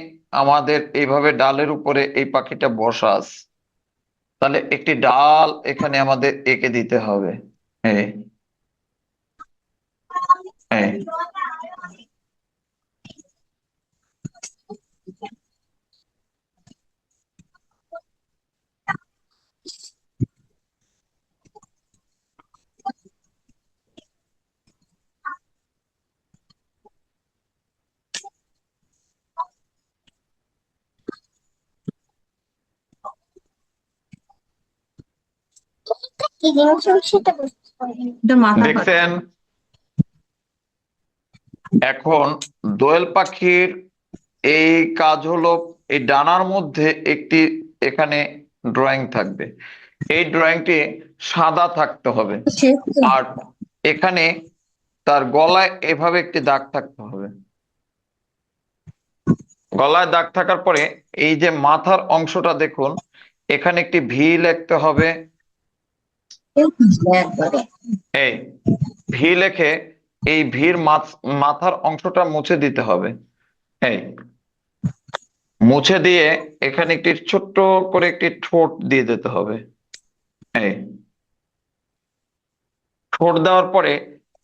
Speaker 1: আমাদের এইভাবে ডালের উপরে এই পাখিটা বসা আছে, তাহলে একটি ডাল এখানে আমাদের এঁকে দিতে হবে। এই এই
Speaker 2: কি জিনিস সেটা বুঝতে পারিনি।
Speaker 3: এটা মাথা কাটা।
Speaker 1: দেখছেন? এখন দোয়েল পাখির এই কাজ হলো এই ডানার মধ্যে একটি এখানে ড্রয়িং থাকবে, এই ড্রয়িংটি সাদা থাকতে হবে। আর এখানে তার গলায় এভাবে একটি দাগ থাকতে হবে। গলায় দাগ থাকার পরে এই যে মাথার অংশটা দেখুন এখানে একটি ভি লিখতে হবে। এই ভি লিখে এই ভির মাথার অংশটা মুছে দিতে হবে। এই মুছে দিয়ে এখানে একটি ছোট্ট করে একটি ঠোঁট দিয়ে দিতে হবে। এই ঠোঁট দেওয়ার পরে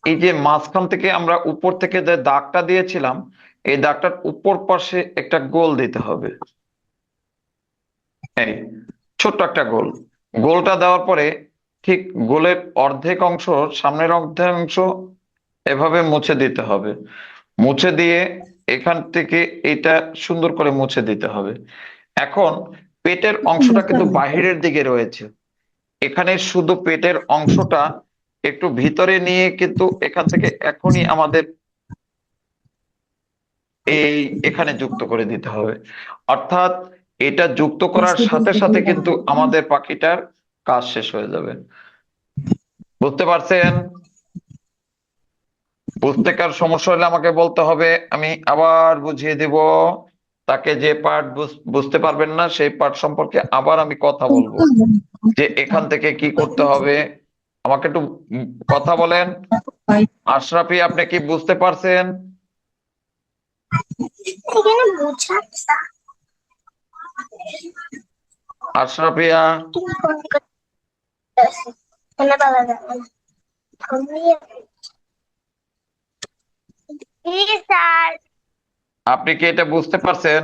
Speaker 1: এই যে মাঝখান থেকে আমরা উপর থেকে যে দাগটা দিয়েছিলাম, এই দাগটার উপর পাশে একটা গোল দিতে হবে। এই ছোট্ট একটা গোল। গোলটা দেওয়ার পরে ঠিক গোলের অর্ধেক অংশ, সামনের অর্ধেক অংশ এভাবে মুছে দিতে হবে। মুছে দিয়ে এখান থেকে এটা সুন্দর করে মুছে দিতে হবে। এখন পেটের অংশটা কিন্তু বাহিরের দিকে রয়েছে, এখানে শুধু পেটের অংশটা একটু ভিতরে নিয়ে কিন্তু এখান থেকে এখনই আমাদের এই এখানে যুক্ত করে দিতে হবে। অর্থাৎ এটা যুক্ত করার সাথে সাথে কিন্তু আমাদের পাখিটার কাজ শেষ হয়ে যাবে। বুঝতে পারছেন? বুঝতে কার সমস্যা হলে আমাকে বলতে হবে, আমি আবার বুঝিয়ে দিব। তাকে যে পার্ট বুঝতে পারবেন না সেই পার্ট সম্পর্কে আবার আমি কথা বলবো, যে এখান থেকে কি করতে হবে। আমাকে একটু কথা বলেন। আশরাফি, আপনি কি বুঝতে পারছেন?
Speaker 2: এখানে বোঝাচ্ছে
Speaker 1: আশরাফিয়া,
Speaker 2: তুমি কোন করতেছ এনে বলা যাবে না ঘুমিয়ে জি স্যার
Speaker 1: আপনি কি এটা বুঝতে পারছেন?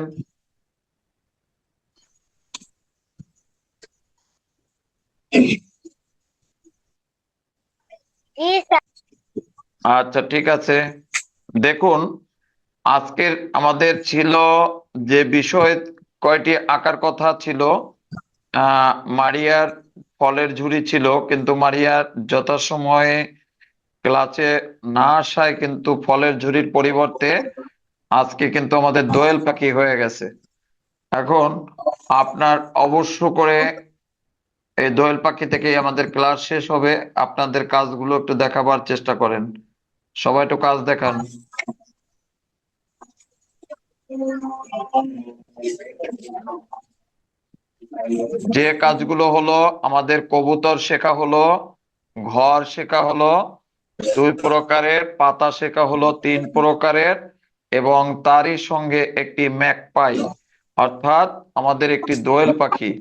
Speaker 2: জি স্যার
Speaker 1: আচ্ছা, ঠিক আছে। দেখুন, আজকের আমাদের ছিল যে বিষয়, কয়টি আঁকার কথা ছিল। মারিয়ার ফলের ঝুড়ি ছিল, কিন্তু মারিয়ার যথাসময়ে ক্লাসে না আসায় কিন্তু ফলের ঝুড়ির পরিবর্তে আজকে কিন্তু আমাদের দোয়েল পাখি হয়ে গেছে। এখন আপনার অবশ্য করে এই দোয়েল পাখি থেকেই আমাদের ক্লাস শেষ হবে। আপনাদের কাজগুলো একটু দেখাবার চেষ্টা করেন, সবাই একটু কাজ দেখান। যে কাজগুলো হলো, আমাদের কবুতর শেখা হলো, ঘর শেখা হলো 2 প্রকারের, পাতা শেখা হলো 3 প্রকারের, এবং তারই সঙ্গে একটি ম্যাকপাই অর্থাৎ আমাদের একটি দোয়েল পাখি,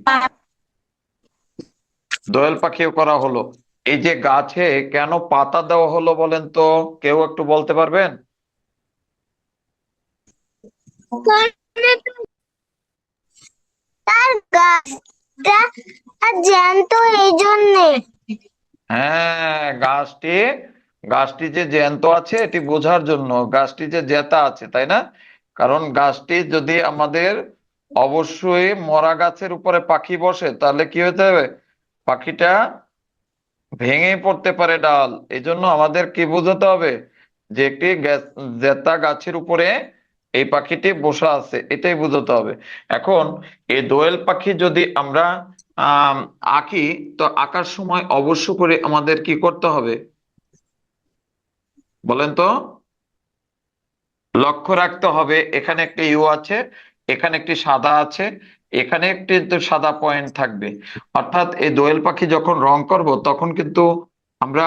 Speaker 1: দোয়েল পাখিও করা হলো। এই যে গাছে কেন পাতা দেওয়া হলো বলেন তো, কেউ একটু বলতে পারবেন?
Speaker 2: তার গাছটা আর জ্যান্ত এই জন্যে
Speaker 1: হ্যাঁ, গাছটি গাছটি যে জ্যান্ত আছে এটি বোঝার জন্য, গাছটি যে জেতা আছে, তাই না? কারণ গাছটি যদি আমাদের, অবশ্যই মরা গাছের উপরে পাখি বসে তাহলে কি হতে হবে, পাখিটা ভেঙে পড়তে পারে ডাল। এই জন্য আমাদের কি বোঝাতে হবে, যে একটি জেতা গাছের উপরে এই পাখিটি বসা আছে, এটাই বোঝাতে হবে। এখন এই দোয়েল পাখি যদি আমরা আহ আঁকি, তো আঁকার সময় অবশ্য করে আমাদের কি করতে হবে বলেন তো? লক্ষ্য রাখতে হবে, এখানে একটি ইউ আছে, এখানে একটি সাদা আছে, এখানে একটি তো সাদা পয়েন্ট থাকবে। অর্থাৎ এই দোয়েল পাখি যখন রং করব তখন কিন্তু আমরা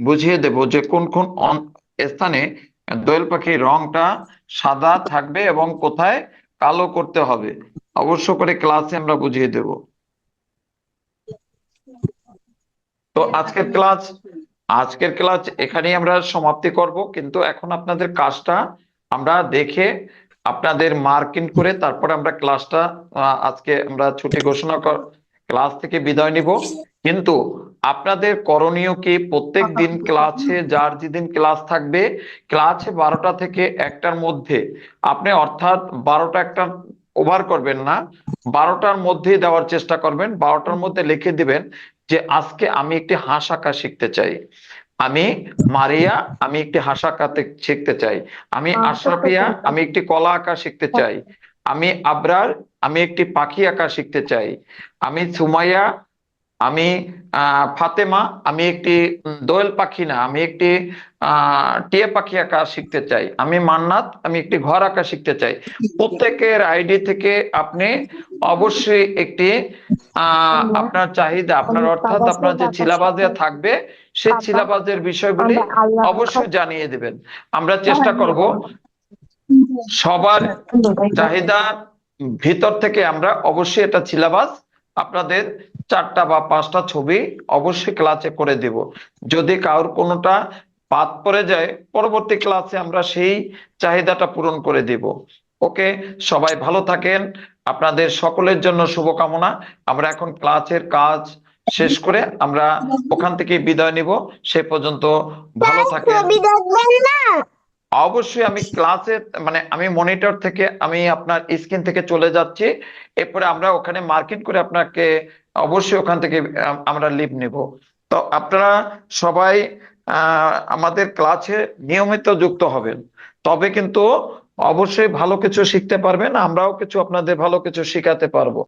Speaker 1: বুঝিয়ে দেব যে কোন কোন স্থানে দোয়েল পাখির রংটা সাদা থাকবে এবং কোথায় কালো করতে হবে। অবশ্য করে ক্লাসে আমরা বুঝিয়ে দেব। তো আজকের ক্লাস এখানেই আমরা সমাপ্তি করব, কিন্তু এখন আপনাদের কাজটা আমরা দেখে আপনাদের মার্কিং করে তারপর আমরা ক্লাসটা আজকে আমরা ছুটি ঘোষণা ক্লাস থেকে বিদায় নিব। কিন্তু আপনাদের করণীয় কি, প্রত্যেক দিন ক্লাসে যার যেদিন ক্লাস থাকবে, ক্লাসে 12টা থেকে 1টার মধ্যে আপনি, অর্থাৎ 12টা 1টা ওভার করবেন না, 12টার মধ্যেই দেওয়ার চেষ্টা করবেন। 12টার মধ্যে লিখে দিবেন যে আজকে আমি একটি হাঁস আঁকা শিখতে চাই, আমি মারিয়া আমি একটি হাঁস আঁকাতে শিখতে চাই, আমি আশরাফিয়া আমি একটি কলা আঁকা শিখতে চাই, আমি আবরার আমি একটি পাখি আঁকা শিখতে চাই, আমি সুমাইয়া আমি ফাতেমা আমি একটি দোয়েল পাখি না, আমি একটি টিয়া পাখি আঁকা শিখতে চাই, আমি মান্নাত আমি একটি ঘর আঁকা শিখতে চাই। প্রত্যেকের আইডি থেকে আপনি অবশ্যই একটি আপনার চাহিদা, আপনার অর্থাৎ আপনার যে সিলেবাসে থাকবে সেই সিলেবাসের বিষয়গুলি অবশ্যই জানিয়ে দিবেন। আমরা চেষ্টা করব সবার চাহিদা ভিতর থেকে আমরা অবশ্যই এটা সিলেবাস আপনাদের 4টা বা 5টা ছবি অবশ্যই ক্লাসে করে দেব। যদি কারোর কোনোটা বাদ পড়ে যায়, পরবর্তী ক্লাসে আমরা সেই চাহিদাটা পূরণ করে দেব। ওকে, সবাই ভালো থাকেন, আপনাদের সকলের জন্য শুভকামনা। আমরা এখন ক্লাসের কাজ শেষ করে আমরা ওখান থেকে বিদায় নিব। সে পর্যন্ত ভালো থাকেন।
Speaker 2: ছবি দেখবেন না?
Speaker 1: অবশ্যই আমি ক্লাসে, মানে আমি মনিটর থেকে আমি আপনার স্ক্রিন থেকে চলে যাচ্ছি, এরপরে আমরা ওখানে মার্কিং করে আপনাকে অবশ্যই ওখান থেকে আমরা লিভ নিব। তো আপনারা সবাই আমাদের ক্লাসে নিয়মিত যুক্ত হবেন, তবে কিন্তু অবশ্যই ভালো কিছু শিখতে পারবেন, আমরাও কিছু আপনাদের ভালো কিছু শেখাতে পারবো।